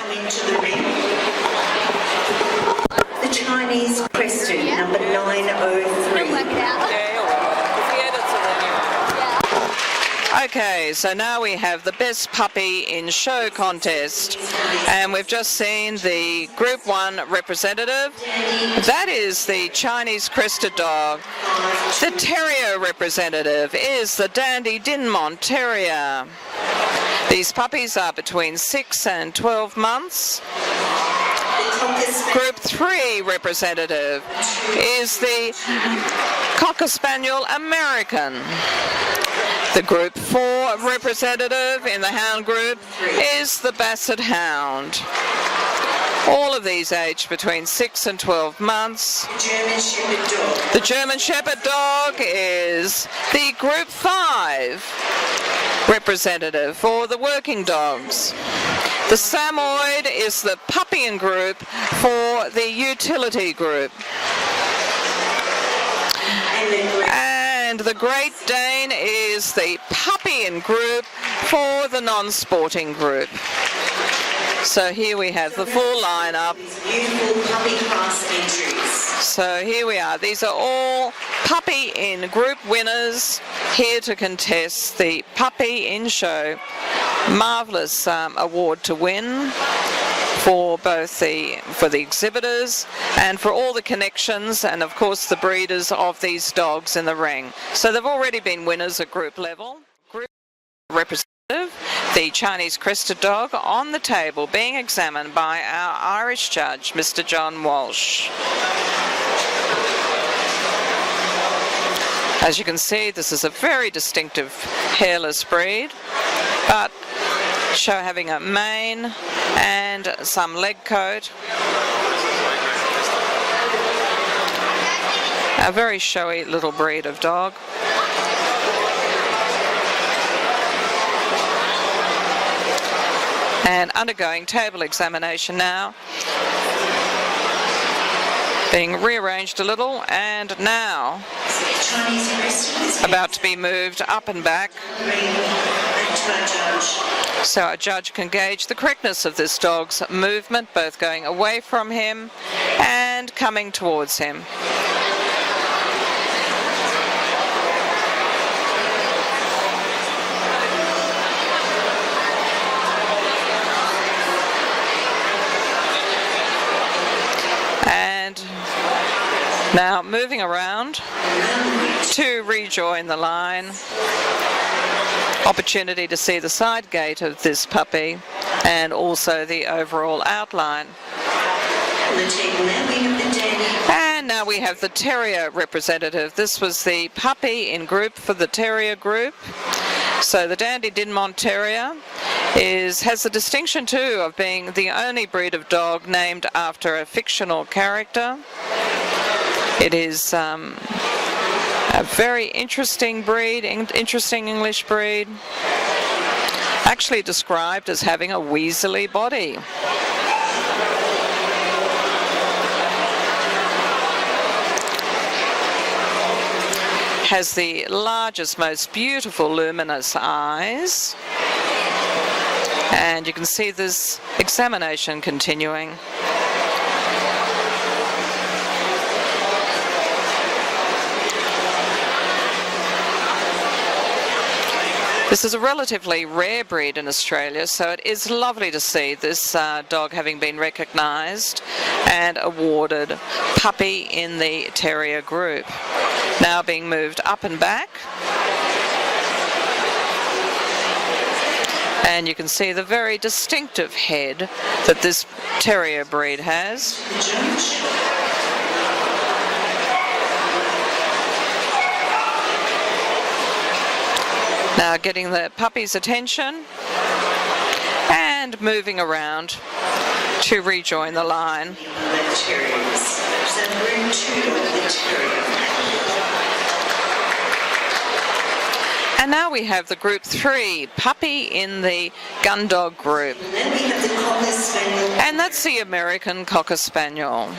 Into the ring. The Chinese crested, number 903. Work it out. Okay, so now we have the best puppy in show contest, and we've just seen the Group 1 representative. That is the Chinese crested dog. The terrier representative is the Dandy Dinmont Terrier. These puppies are between 6 and 12 months. Group 3 representative is the Cocker Spaniel American. The Group 4 representative in the hound group is the Basset Hound. All of these aged between 6 and 12 months. The German Shepherd dog is the Group 5 representative for the working dogs. The Samoyed is the Puppy group for the utility group. And the Great Dane is the Puppy group for the non-sporting group. So here we have the full lineup. So here we are. These are all Puppy in group winners here to contest the Puppy in show. Marvellous award to win for both the exhibitors and for all the connections and of course the breeders of these dogs in the ring. So they've already been winners at group level. Group representative, the Chinese crested dog on the table being examined by our Irish judge, Mr. John Walsh. As you can see, this is a very distinctive hairless breed, but show having a mane and some leg coat. A very showy little breed of dog. And undergoing table examination now. Being rearranged a little and now about to be moved up and back so a judge can gauge the correctness of this dog's movement, both going away from him and coming towards him. Now moving around to rejoin the line. Opportunity to see the side gate of this puppy and also the overall outline. And now we have the terrier representative. This was the puppy in group for the terrier group. So the Dandy Dinmont Terrier has the distinction too of being the only breed of dog named after a fictional character. It is a very interesting breed, interesting English breed, actually described as having a weaselly body. Has the largest, most beautiful luminous eyes. And you can see this examination continuing. This is a relatively rare breed in Australia, so it is lovely to see this dog having been recognised and awarded puppy in the terrier group. Now being moved up and back. And you can see the very distinctive head that this terrier breed has. Now getting the puppy's attention and moving around to rejoin the line. And now we have the Group 3 puppy in the gun dog group. And that's the American Cocker Spaniel.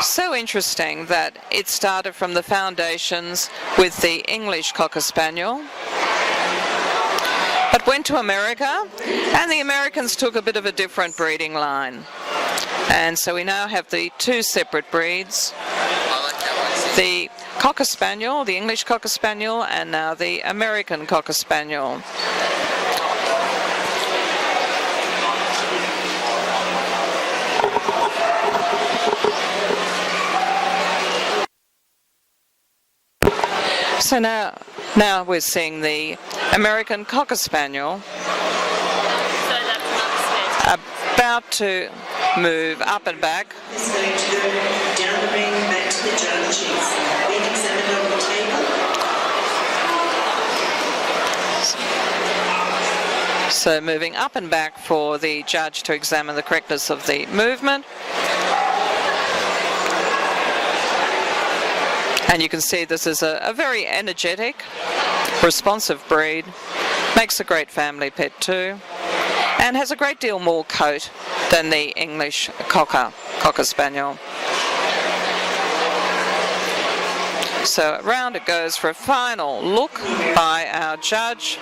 So interesting that it started from the foundations with the English Cocker Spaniel. but went to America, and the Americans took a bit of a different breeding line. And so we now have the two separate breeds, the Cocker Spaniel, the English Cocker Spaniel, and now the American Cocker Spaniel. So now we're seeing the American Cocker Spaniel about to move up and back. It's going to go down the ring, back to the judge. It's being examined on the table. So moving up and back for the judge to examine the correctness of the movement. And you can see this is a very energetic, responsive breed. Makes a great family pet too. And has a great deal more coat than the English Cocker Spaniel. So round it goes for a final look by our judge,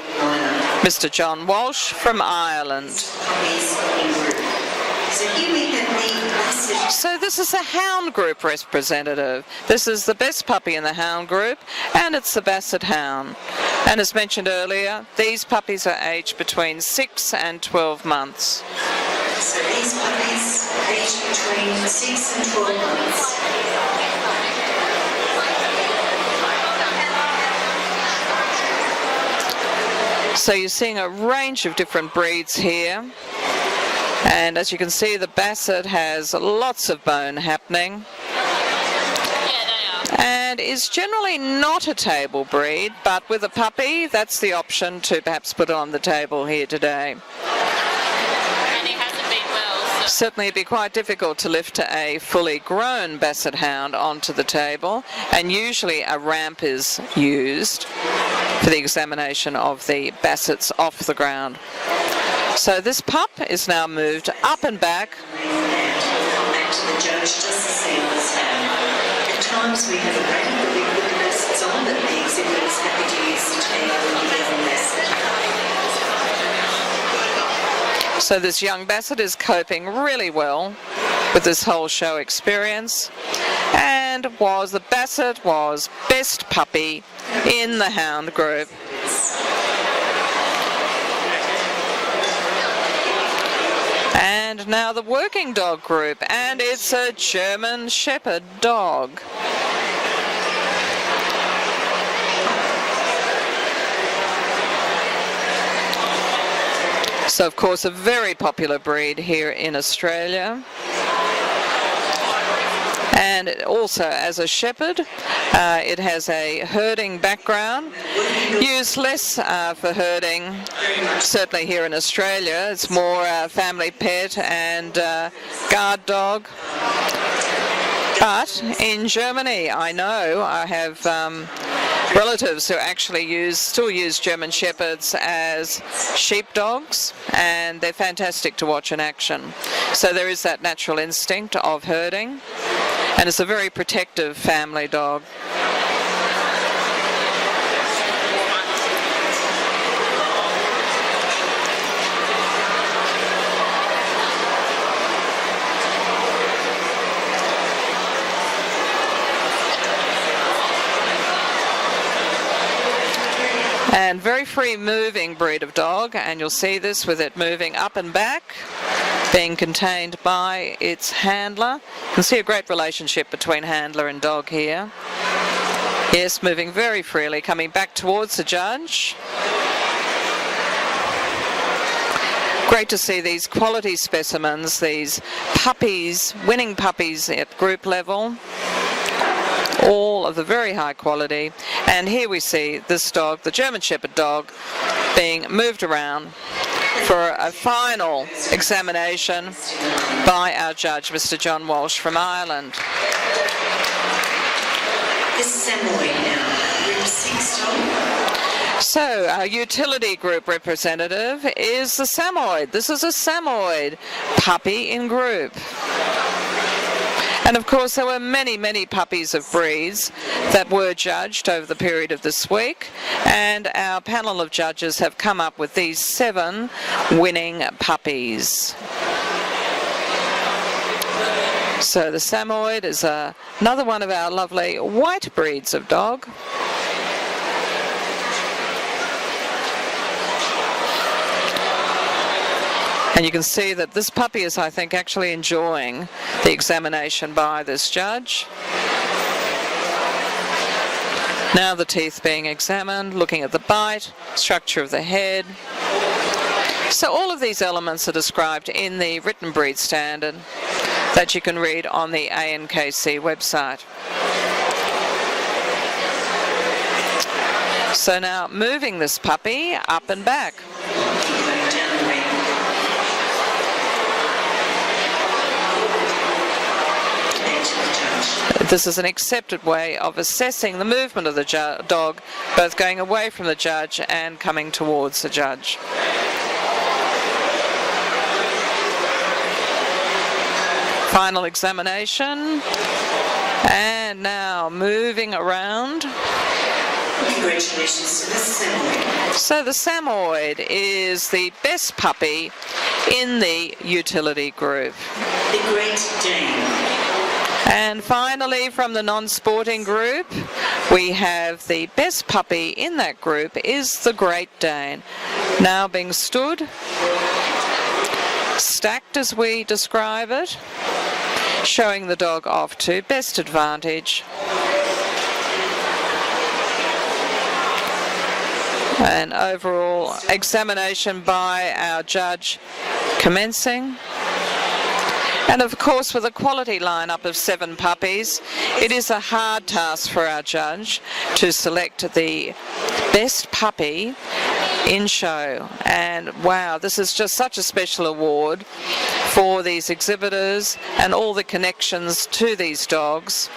Mr. John Walsh from Ireland. So here we have the Basset. So this is the Hound Group representative. This is the best puppy in the Hound Group, and it's the Basset Hound. And as mentioned earlier, these puppies are aged between 6 and 12 months. So these puppies aged between 6 and 12 months. So you're seeing a range of different breeds here. And as you can see, the Basset has lots of bone happening. And is generally not a table breed, but with a puppy, that's the option to perhaps put it on the table here today. And he hasn't been well. So. Certainly it'd be quite difficult to lift a fully grown Basset Hound onto the table, and usually a ramp is used for the examination of the Bassets off the ground. So this pup is now moved up and back. Back to the judge just to see what's happening. At times we have a rating that we put the Bassets on, but the exhibit is happy to use the table and give them Basset. So this young Basset is coping really well with this whole show experience, and the Basset was best puppy in the Hound Group. And now the working dog group, and it's a German Shepherd dog. So of course a very popular breed here in Australia. And also as a shepherd, it has a herding background, used less for herding, certainly here in Australia. It's more family pet and guard dog. But in Germany, I know I have relatives who actually still use German Shepherds as sheepdogs, and they're fantastic to watch in action. So there is that natural instinct of herding, and it's a very protective family dog. And very free moving breed of dog, and you'll see this with it moving up and back, being contained by its handler. You can see a great relationship between handler and dog here. Yes, moving very freely, coming back towards the judge. Great to see these quality specimens, these puppies, winning puppies at group level. All of the very high quality. And here we see this dog, the German Shepherd dog, being moved around for a final examination by our judge, Mr. John Walsh from Ireland. This is Samoyed now, group 6 dog. So our utility group representative is the Samoyed. This is a Samoyed puppy in group. And of course there were many, many puppies of breeds that were judged over the period of this week, and our panel of judges have come up with these 7 winning puppies. So the Samoyed is another one of our lovely white breeds of dog. And you can see that this puppy is, I think, actually enjoying the examination by this judge. Now the teeth being examined, looking at the bite, structure of the head. So all of these elements are described in the written breed standard that you can read on the ANKC website. So now moving this puppy up and back. This is an accepted way of assessing the movement of the dog, both going away from the judge and coming towards the judge. Final examination, and now moving around. Congratulations to the Samoyed. So the Samoyed is the best puppy in the utility group. The Great Dane. And finally, from the non-sporting group, we have the best puppy in that group is the Great Dane. Now being stood, stacked as we describe it, showing the dog off to best advantage. And overall examination by our judge commencing. And of course, with a quality lineup of 7 puppies, it is a hard task for our judge to select the best puppy in show. And wow, this is just such a special award for these exhibitors and all the connections to these dogs,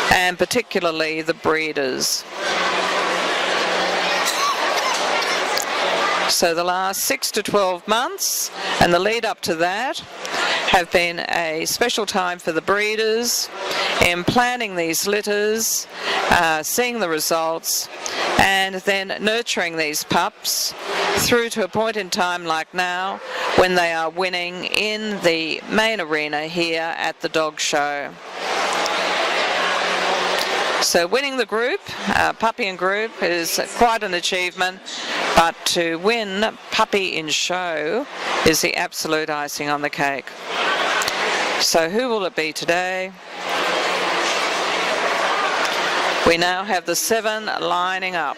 and particularly the breeders. So the last 6 to 12 months and the lead up to that have been a special time for the breeders in planning these litters, seeing the results, and then nurturing these pups through to a point in time like now when they are winning in the main arena here at the dog show. So winning the group, puppy in group, is quite an achievement, but to win puppy in show is the absolute icing on the cake. So who will it be today? We now have the 7 lining up.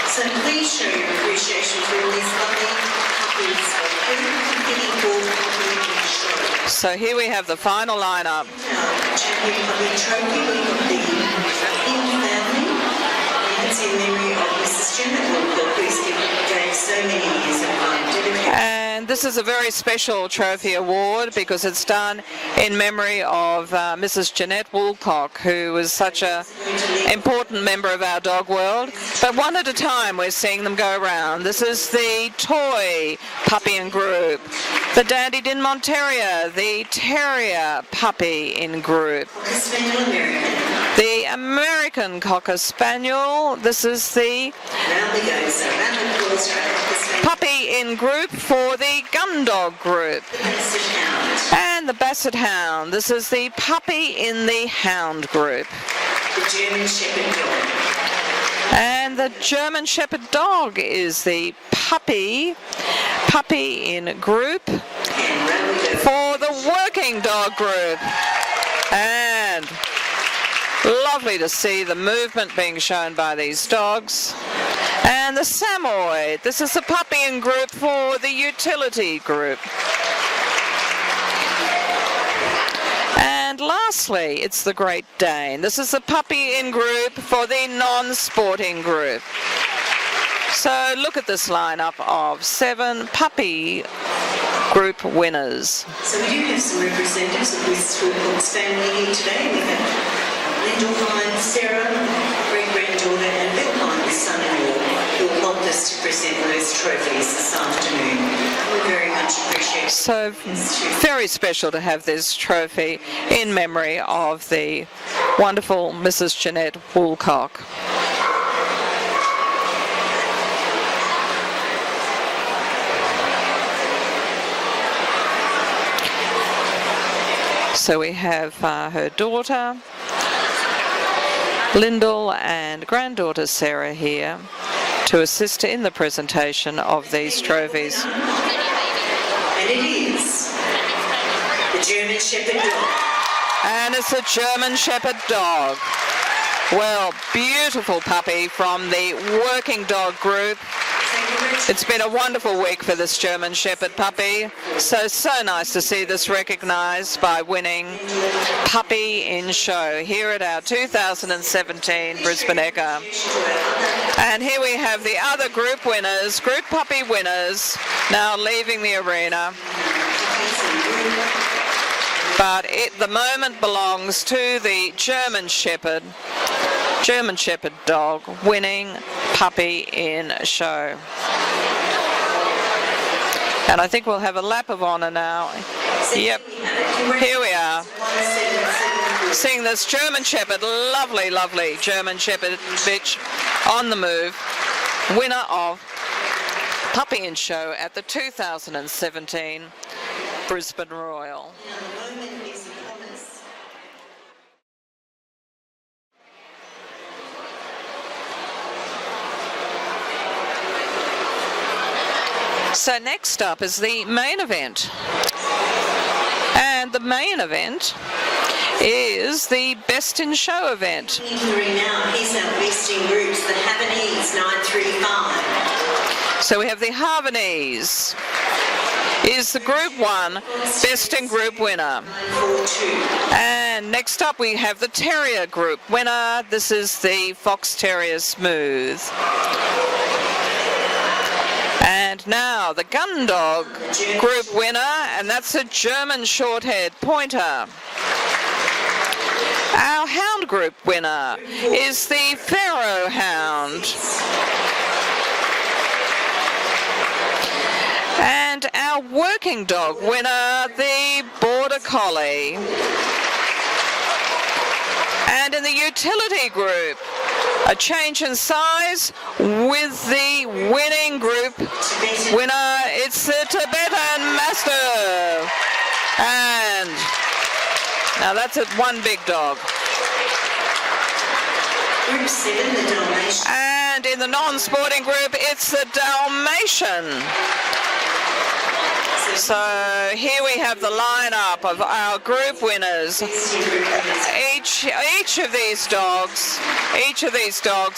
So please show your appreciation for these lovely puppies. Every competing puppy in show. So here we have the final lineup. Champion Puppy Trophy of the in family. It's in memory of Mrs. Janet Woolcock, who gave so many years of life dedicated. And this is a very special trophy award because it's done in memory of Mrs. Jeanette Woolcock, who was such an important member of our dog world. But one at a time we're seeing them go around. This is the toy puppy in group, the Dandy Dinmont Terrier, the Terrier puppy in group, the American Cocker Spaniel. This is the puppy in group for the Gun Dog group. And the Basset Hound. This is the puppy in the Hound group. The German Shepherd Dog. And the German Shepherd Dog is the puppy in group for the Working Dog group. And lovely to see the movement being shown by these dogs. And the Samoyed, this is the puppy in group for the utility group. And lastly, it's the Great Dane. This is the puppy in group for the non-sporting group. So look at this lineup of 7 puppy group winners. So we do have some representatives of Bis Pis family here today. We have Lyndall Hines, Sarah, great-granddaughter, and Bill Hines, son-in-law, who will hold the us to present those trophies this afternoon. We very much appreciate it. So very special to have this trophy in memory of the wonderful Mrs. Jeanette Woolcock. So we have her daughter, Lyndall, and granddaughter Sarah here to assist in the presentation of these trophies. And it is the German Shepherd dog. And it's a German Shepherd dog. Well, beautiful puppy from the working dog group. It's been a wonderful week for this German Shepherd puppy. So nice to see this recognised by winning Puppy in Show here at our 2017 Brisbane Ekka. And here we have the other group winners, group puppy winners, now leaving the arena. But the moment belongs to the German Shepherd dog winning Puppy in Show. And I think we'll have a lap of honour now. Yep, here we are. Seeing this German Shepherd, lovely, lovely German Shepherd bitch on the move, winner of Puppy in Show at the 2017 Brisbane Royal. So next up is the main event. And the main event is the Best in Show event. Now, he's our best in groups, the Havanese 935. So we have the Havanese is the Group 1 Best in Group winner. 942. And next up we have the Terrier Group winner. This is the Fox Terrier Smooth. And now the Gun Dog Group winner, and that's a German Shorthaired Pointer. Our Hound Group winner is the Pharaoh Hound. And our Working Dog winner, the Border Collie. And in the Utility Group, a change in size with the winning group winner. It's the Tibetan Mastiff. And now that's it, one big dog. Group 7, the Dalmatian. And in the non-sporting group, it's the Dalmatian. So here we have the lineup of our group winners. Each of these dogs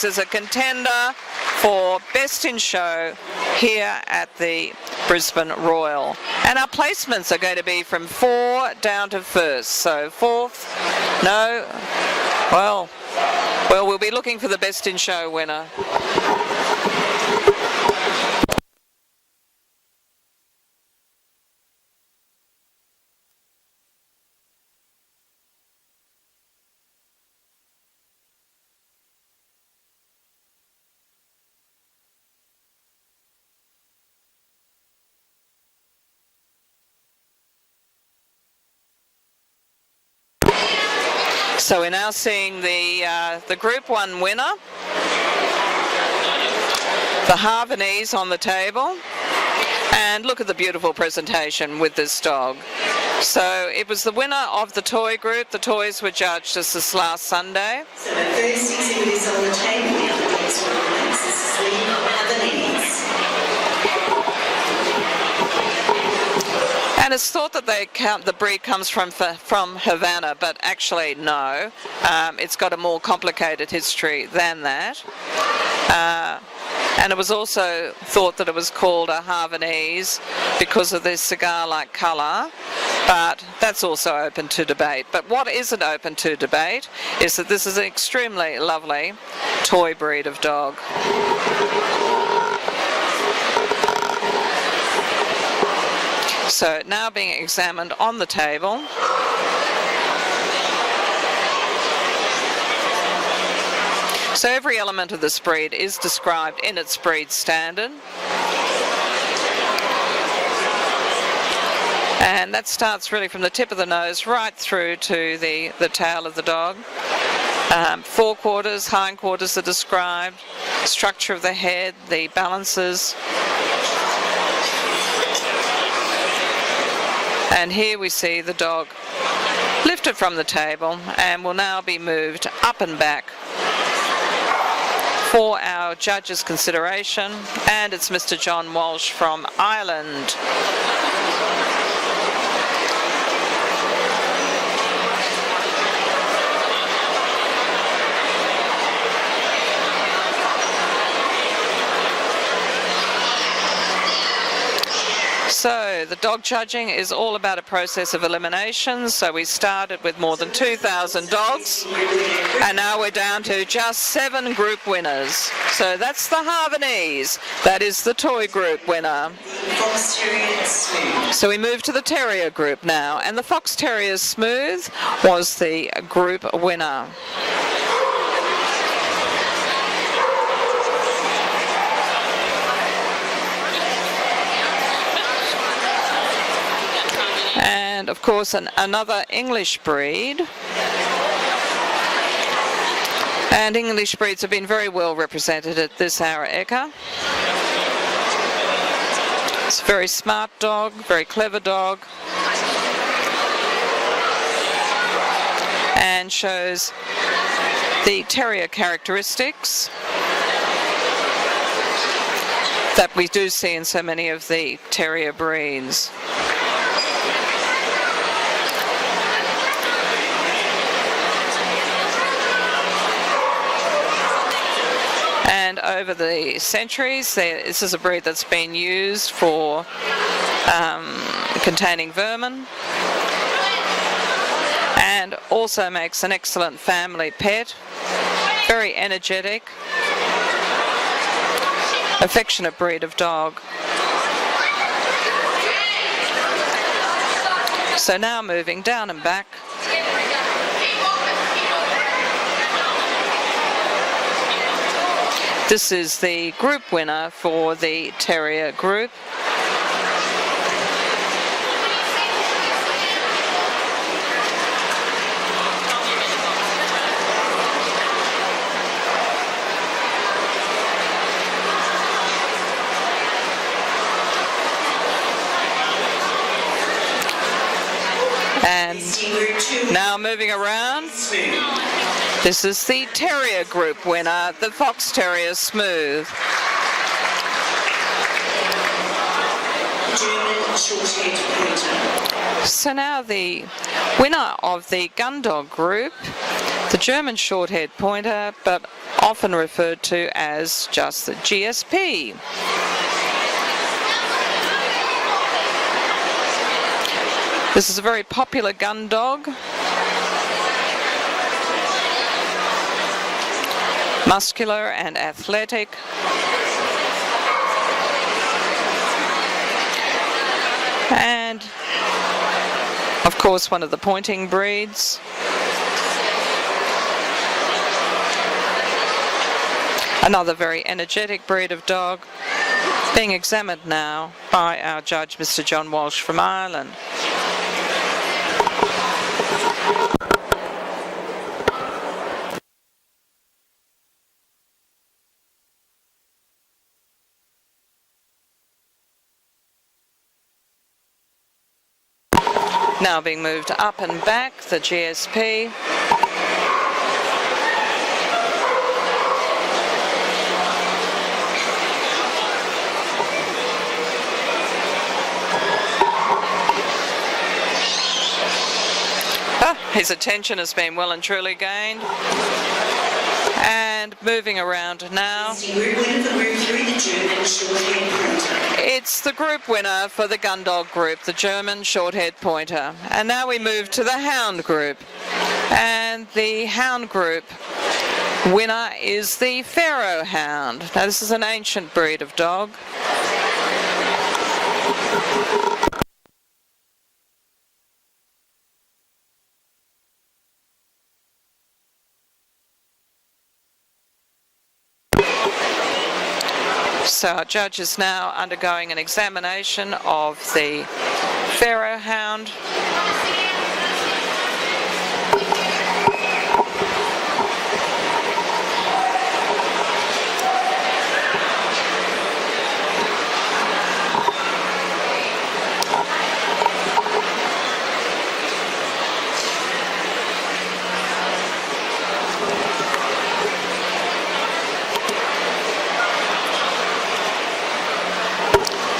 is a contender for Best in Show here at the Brisbane Royal. And our placements are going to be from 4 down to 1st. So 4th, no, well, we'll be looking for the Best in Show winner. So we're now seeing the Group 1 winner, the Havanese on the table, and look at the beautiful presentation with this dog. So it was the winner of the toy group. The toys were judged just this last Sunday. So the first exhibit is on the table. The other dogs were on. This is the Havanese. And it's thought that the breed comes from Havana, but actually no. It's got a more complicated history than that. And it was also thought that it was called a Havanese because of this cigar-like colour, but that's also open to debate. But what isn't open to debate is that this is an extremely lovely toy breed of dog. So now being examined on the table. So every element of this breed is described in its breed standard. And that starts really from the tip of the nose right through to the tail of the dog. Forequarters, hindquarters are described, structure of the head, the balances. And here we see the dog lifted from the table and will now be moved up and back for our judge's consideration. And it's Mr. John Walsh from Ireland. So the dog judging is all about a process of elimination. So we started with more than 2,000 dogs, and now we're down to just 7 group winners. So that's the Havanese. That is the toy group winner. Fox Terrier Smooth. So we move to the Terrier group now, and the Fox Terrier Smooth was the group winner. And of course another English breed. And English breeds have been very well represented at this hour, Ekka. It's a very smart dog, very clever dog. And shows the terrier characteristics that we do see in so many of the terrier breeds. And over the centuries, this is a breed that's been used for containing vermin, and also makes an excellent family pet. Very energetic, affectionate breed of dog. So now moving down and back. This is the group winner for the Terrier group. And now moving around. This is the Terrier group winner, the Fox Terrier Smooth. German Short-haired Pointer. So now the winner of the Gun Dog group, the German Short-haired Pointer, but often referred to as just the GSP. This is a very popular gun dog. Muscular and athletic. And of course one of the pointing breeds. Another very energetic breed of dog, being examined now by our judge, Mr. John Walsh from Ireland. Now being moved up and back, the GSP. His attention has been well and truly gained. And moving around now. It's the group winner for the Gun Dog group, the German Short-haired Pointer. And now we move to the Hound group. And the Hound group winner is the Pharaoh Hound. Now this is an ancient breed of dog. So our judge is now undergoing an examination of the Pharaoh hound.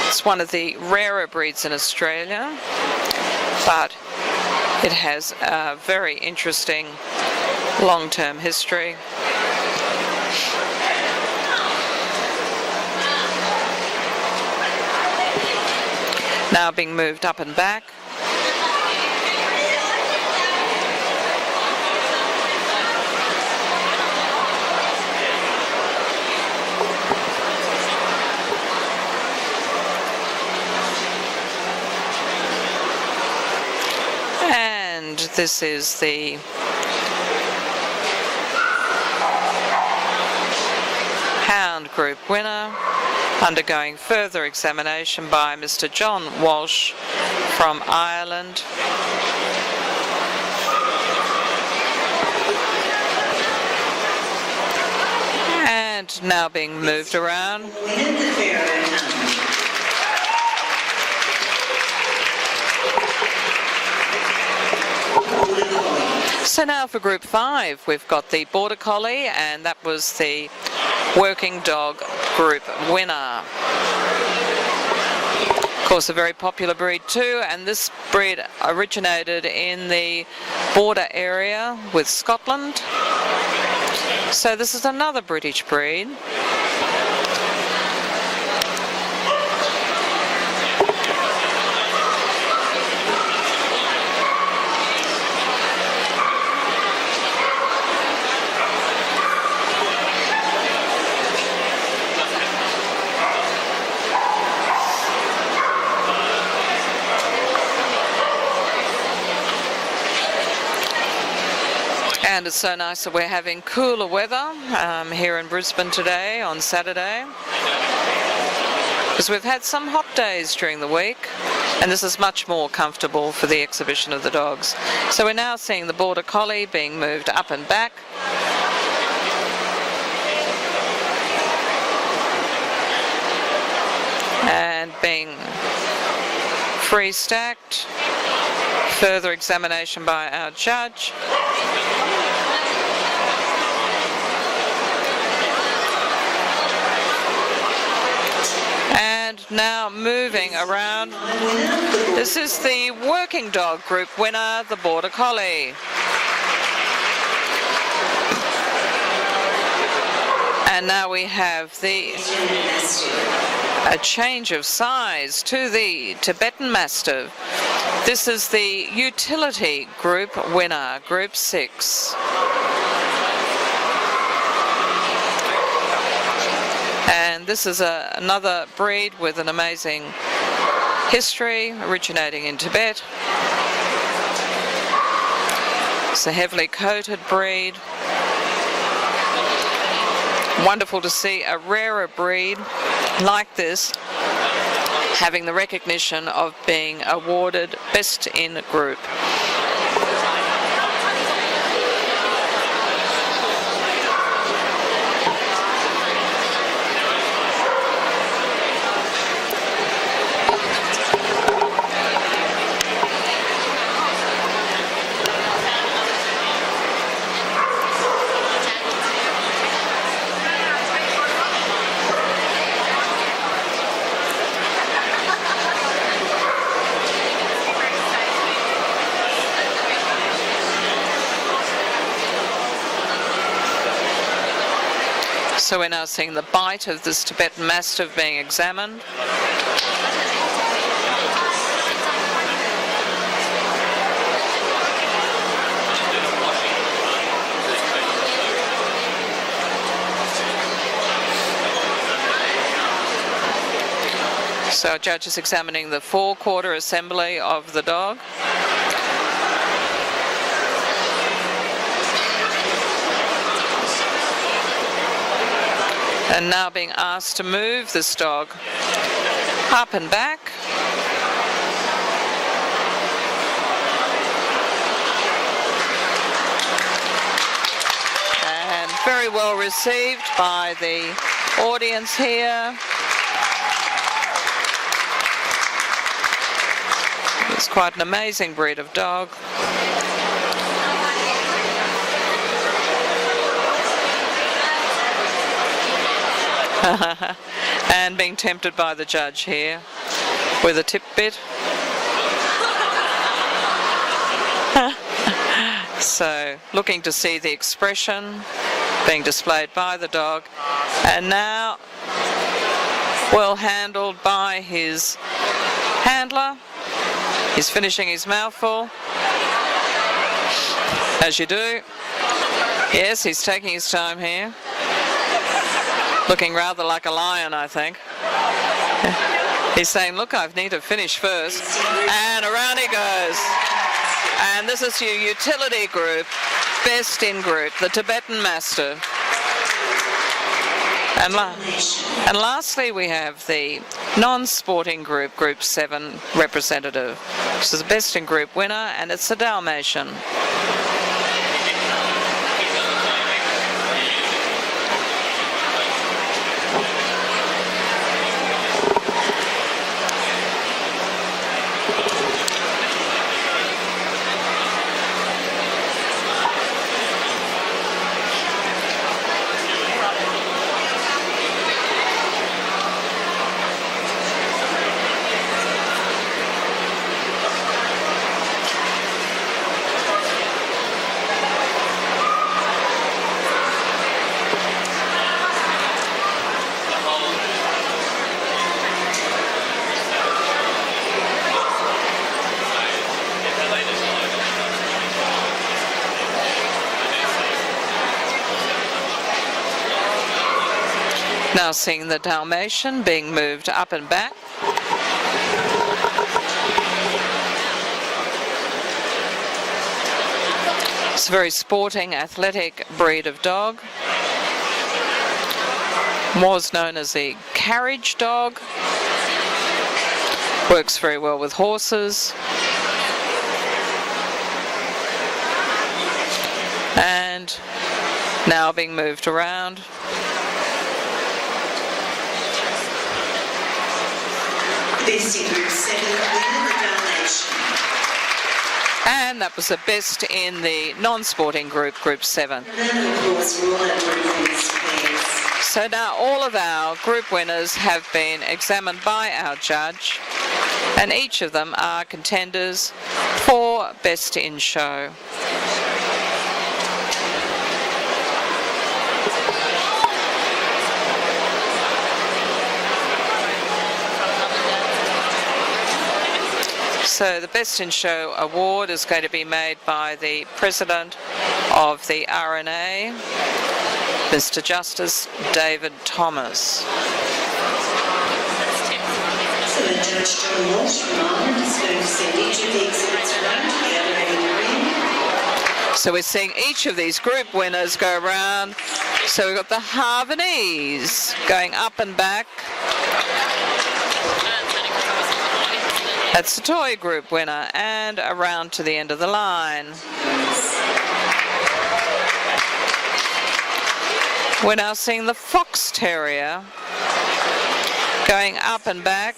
It's one of the rarer breeds in Australia, but it has a very interesting long-term history. Now being moved up and back. And this is the hound group winner, undergoing further examination by Mr. John Walsh from Ireland. And now being moved around. Winner, the Pharaoh hound. So now for Group 5, we've got the Border Collie, and that was the Working Dog Group winner. Of course, a very popular breed too, and this breed originated in the border area with Scotland. So this is another British breed. And it's so nice that we're having cooler weather here in Brisbane today on Saturday, because we've had some hot days during the week, and this is much more comfortable for the exhibition of the dogs. So we're now seeing the Border Collie being moved up and back. And being free stacked. Further examination by our judge. And now moving around. This is the Working Dog Group winner, the Border Collie. And now we have a change of size to the Tibetan Mastiff. This is the Utility Group winner, Group 6. And this is another breed with an amazing history, originating in Tibet. It's a heavily coated breed. Wonderful to see a rarer breed like this having the recognition of being awarded Best in Group. So we're now seeing the bite of this Tibetan Mastiff being examined. So our judge is examining the forequarter assembly of the dog. and now being asked to move this dog up and back. And very well received by the audience here. It's quite an amazing breed of dog. And being tempted by the judge here with a tip bit. So looking to see the expression being displayed by the dog, and now well handled by his handler. He's finishing his mouthful, as you do. Yes, he's taking his time here. Looking rather like a lion, I think. He's saying, look, I need to finish first. And around he goes. And this is your utility group, best in group, the Tibetan Mastiff. And lastly, we have the non-sporting group, Group 7 representative. This is the best in group winner, and it's a Dalmatian. Now seeing the Dalmatian being moved up and back. It's a very sporting, athletic breed of dog. Was known as the carriage dog. Works very well with horses. And now being moved around. Best in Group 7 winner, the Dalmatian. And that was the best in the non-sporting group, Group 7. And then, of course, we're all over Bis Pis. So now all of our group winners have been examined by our judge, and each of them are contenders for Best in Show. So the Best in Show award is going to be made by the President of the RNA, Mr. Justice David Thomas. So the Judge John Walsh from Ireland is going to send each of the exhibits around to the other end of the ring. So we're seeing each of these group winners go around. So we've got the Havanese going up and back. That's the toy group winner, and around to the end of the line. We're now seeing the Fox Terrier going up and back.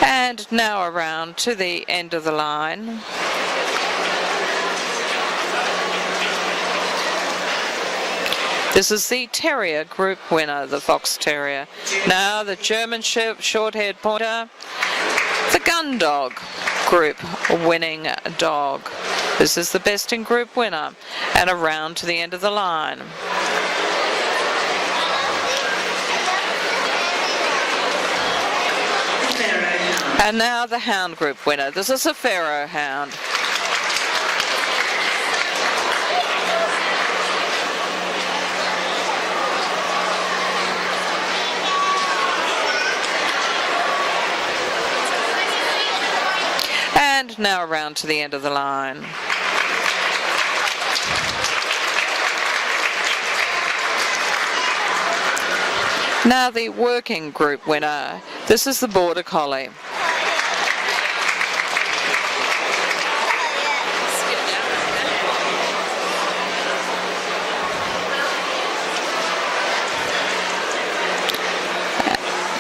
And now around to the end of the line. This is the Terrier group winner, the Fox Terrier. Now the German short-haired pointer, the Gun Dog group winning dog. This is the Best in Group winner, and around to the end of the line. And now the Hound group winner. This is a Pharaoh Hound. And now around to the end of the line. Now the working group winner. This is the Border Collie.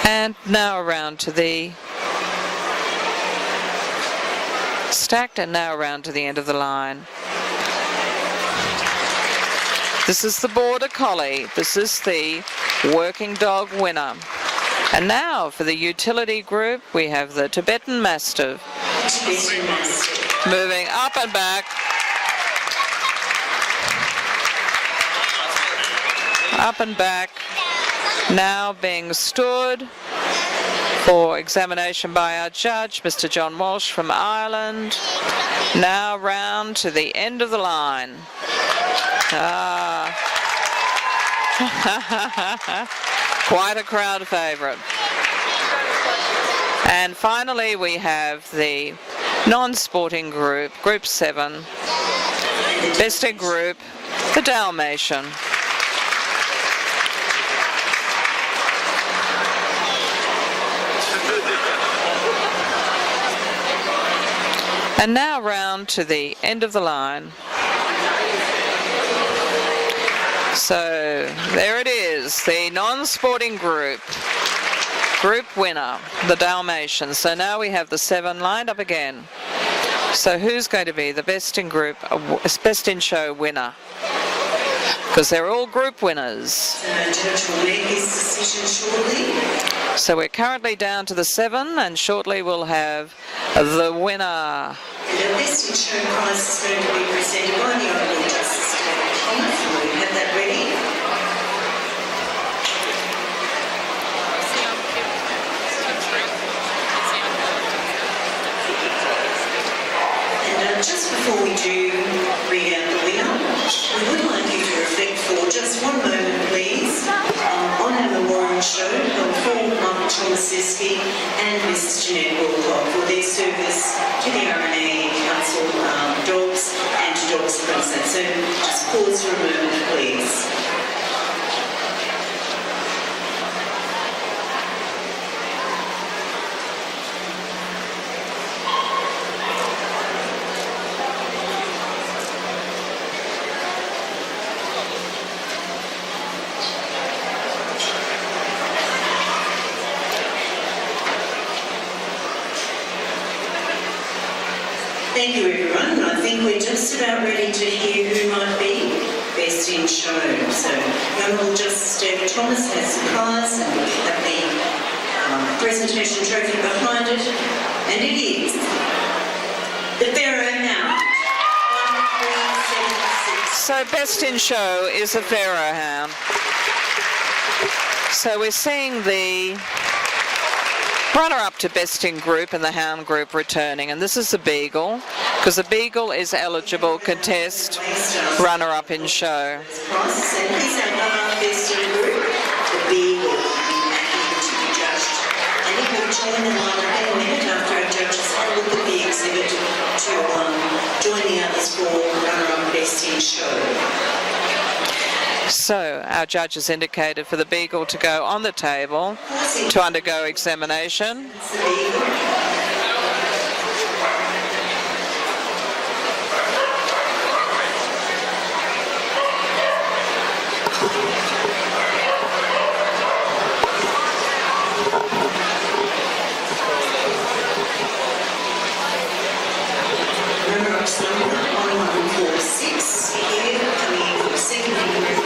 And now around to the stacked, and now around to the end of the line. This is the Border Collie. This is the working dog winner. And now for the utility group, we have the Tibetan Mastiff. Moving up and back. Up and back. Now being stood for examination by our judge, Mr. John Walsh from Ireland. Now round to the end of the line. Quite a crowd favourite. And finally we have the non-sporting group, Group 7, best in group, the Dalmatian. And now round to the end of the line. So there it is, the non-sporting group winner, the Dalmatian. So now we have the 7 lined up again. So who's going to be the best in group, best in show winner? Because they're all group winners. Judge will make his decision shortly. So we're currently down to the 7, and shortly we'll have the winner. And the best in show prize is going to be presented by the Honourable Justice David Thomas. Will you have that ready? And just before we do read out the winner, we would like you to reflect for just one moment, please, on our memorial show held for Michael Thomasewski and Mrs. Jeanette Wilcock for their service to the RNA Council dogs and to Dogs Queensland. So just pause for a moment, please. Thank you, everyone. I think we're just about ready to hear who might be best in show. So, Honourable Justice David Thomas has the prize, and we have the presentation trophy behind it, and it is the Pharaoh Hound. 1376. So best in show is a Pharaoh Hound. So we're seeing the runner-up to best in group and the hound group returning, and this is the Beagle, because the Beagle is eligible contest runner-up in show. Price, and he's our runner-up best in group, the Beagle, to be judged. And he will join the line in a minute after our judges have a look at the exhibit to join the others for runner-up best in show. So our judges indicated for the Beagle to go on the table to undergo examination. It's the Beagle. Runner-ups number 1146 here, coming in for the second group.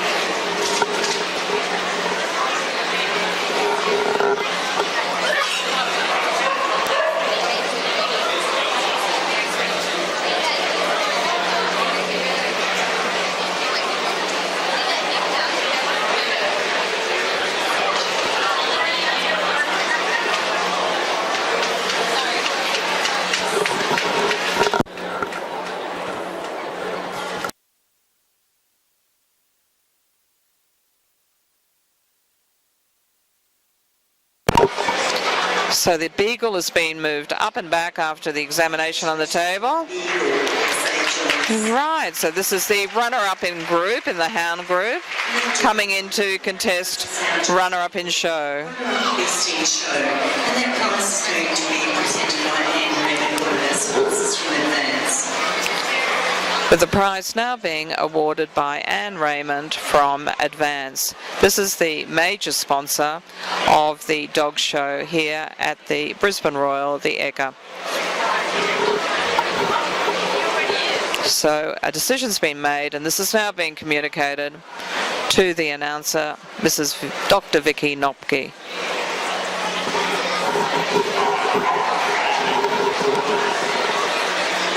So the beagle has been moved up and back after the examination on the table. Right, so this is the runner-up in group, in the hound group, coming in to contest runner-up in show. Best in show. And that prize is going to be presented by Anne Raymond, one of our sponsors from Advance. With the prize now being awarded by Anne Raymond from Advance. This is the major sponsor of the dog show here at the Brisbane Royal, the Ekka. So a decision's been made, and this is now being communicated to the announcer, Mrs. Dr. Vicky Nopke.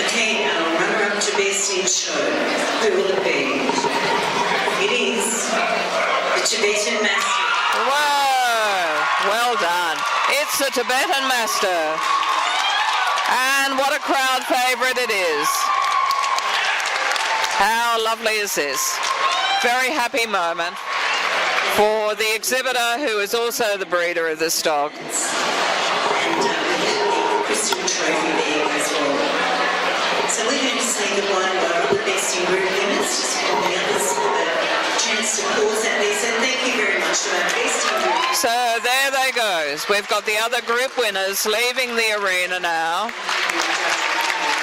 Okay, our runner-up to best in show. Who will it be? It is the Tibetan Master. Whoa! Well done. It's the Tibetan Master. And what a crowd favourite it is. How lovely is this? Very happy moment for the exhibitor, who is also the breeder of this dog. And we have the crystal trophy there as well. So we're going to say goodbye to our other best in group winners, just for the others have a chance to pause that there. So thank you very much to our best in group. So there they go. We've got the other group winners leaving the arena now.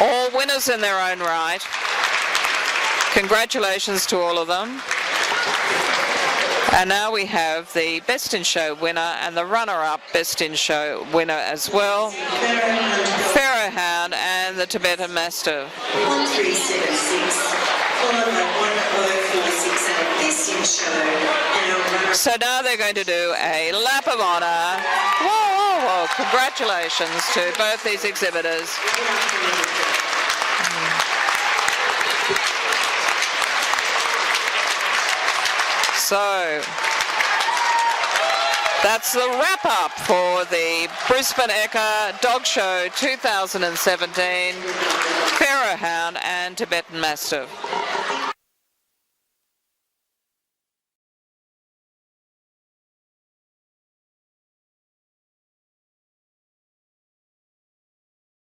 All winners in their own right. Congratulations to all of them. And now we have the Best in Show winner and the runner-up Best in Show winner as well. Pharaoh Hound and the Tibetan Mastiff. 1376, followed by 1046, our Best in Show, and our runner-up. So now they're going to do a lap of honour. Whoa, whoa, whoa. Congratulations to both these exhibitors. So that's the wrap-up for the Brisbane Ekka Dog Show 2017, Pharaoh Hound and Tibetan Mastiff.